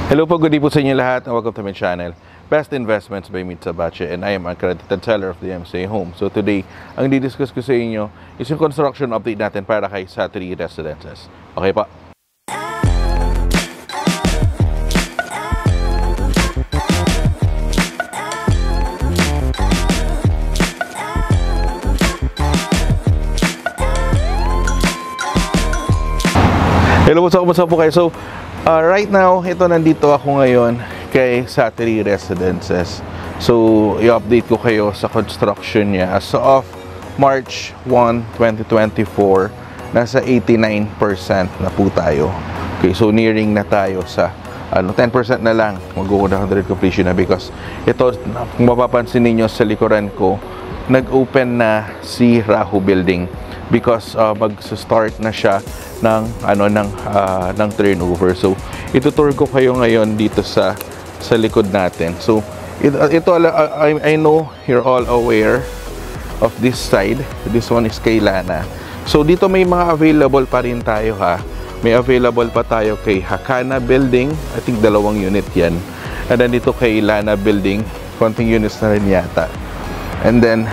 Hello po, good day po sa inyo lahat and welcome to my channel, Best Investments by Meet Sabache, and I am an accredited seller of the MCA Home. So today, ang didiscuss ko sa inyo is yung construction update natin para kay Satiri Residences. Okay pa? Hello po, kumusta po kayo? So, right now, nandito ako ngayon kay Satiri Residences. So, i-update ko kayo sa construction niya. As of March 1, 2024, nasa 89% na po tayo. Okay, so nearing na tayo sa 10% na lang mag-100 completion na, because ito, kung mapapansin niyo sa likuran ko, nag-open na si Rahu Building because mag-start na siya ng turnover. So itutur ko kayo ngayon dito sa likod natin. So ito I know you're all aware of this side. This one is kay Lana. So dito may mga available pa rin tayo ha. May available pa tayo kay Hakana Building. I think 2 unit yan. And then dito kay Lana Building, konting units na rin yata. And then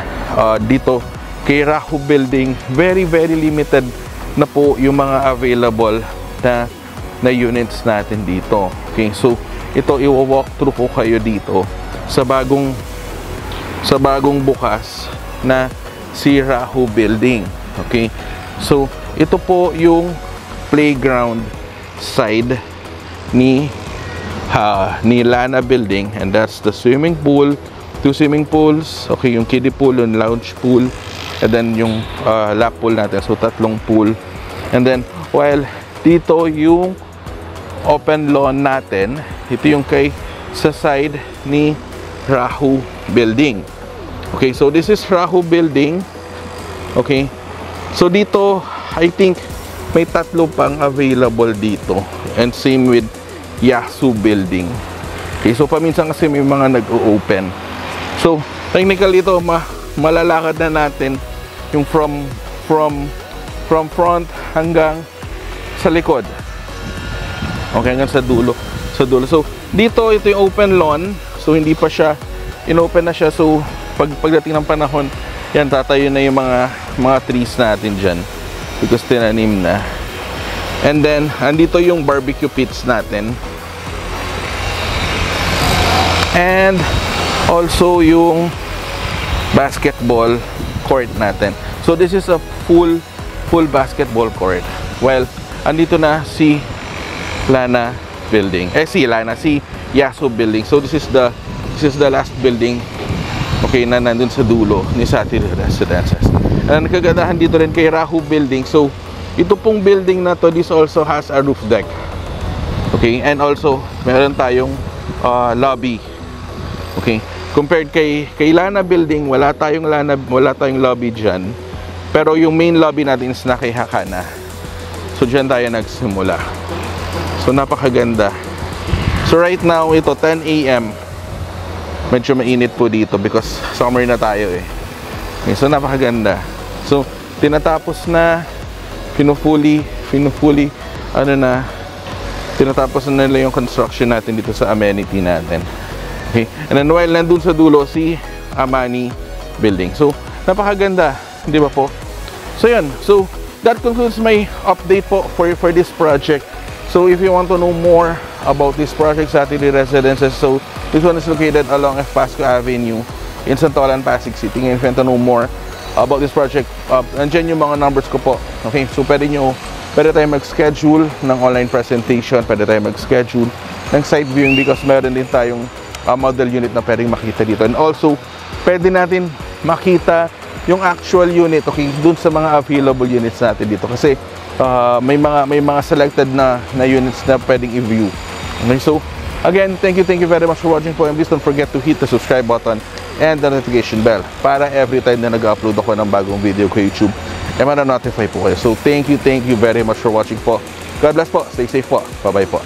dito kay Rahu Building, very limited na po yung mga available na units natin dito. Okay, so ito i-walk through ko kayo dito sa bagong bukas na si Rahu Building. Okay, so ito po yung playground side ni Lana Building, and that's the swimming pool, 2 swimming pools, okay, yung kiddie pool, yung lounge pool, and then yung lap pool natin, so 3 pool. And then while dito yung open lawn natin, ito yung sa side ni Rahu Building. Okay, so this is Rahu Building. Okay, so dito I think may 3 pang available dito, and same with Yasu Building. Okay, so paminsan kasi may mga nag-o-open. So technically ito malalakad na natin yung from front hanggang sa likod. Okay, hanggang sa dulo. So dito ito yung open lawn. So hindi pa siya inopen na siya. So pagdating ng panahon, yan tatayo na yung mga trees natin diyan because tinanim na. And then andito yung barbecue pits natin. And also yung basketball court natin. So this is a full basketball court. Well, andito na si Lana Building. Si Yasu Building. So this is the last building, okay, na nandun sa dulo ni Satiri Residences. And kagandahan dito rin kay Rahu Building. So ito pong building na to, this also has a roof deck. Okay, and also meron tayong lobby. Okay, compared kay Lana Building, wala tayong lobby dyan. Pero yung main lobby natin is na kay Hakana. So dyan tayo nagsimula. So napakaganda. So right now, ito 10 AM. Medyo mainit po dito because summer na tayo eh. Okay, so napakaganda. So tinatapos na, tinatapos na nila yung construction natin dito sa amenity natin. Okay, and then while nandun sa dulo si Amani Building. So napakaganda, di ba po? So yun, so that concludes my update po for this project. So if you want to know more about this project, Satiri Residences, so this one is located along F. Pasco Avenue in Santolan, Pasig City. And if you want to know more about this project, nandiyan yung mga numbers ko po. Okay, so pwede tayo mag-schedule ng online presentation, pwede tayo mag-schedule ng site viewing because meron din tayong model unit na pwedeng makita dito. And also, pwede natin makita yung actual unit, okay, dun sa mga available units natin dito kasi may mga selected na units na pwedeng i-view. Okay, so again, thank you very much for watching po, and please don't forget to hit the subscribe button and the notification bell para every time na nag-upload ako ng bagong video ko YouTube, ma-notify po kayo. So thank you very much for watching po. God bless po, stay safe po, bye bye po.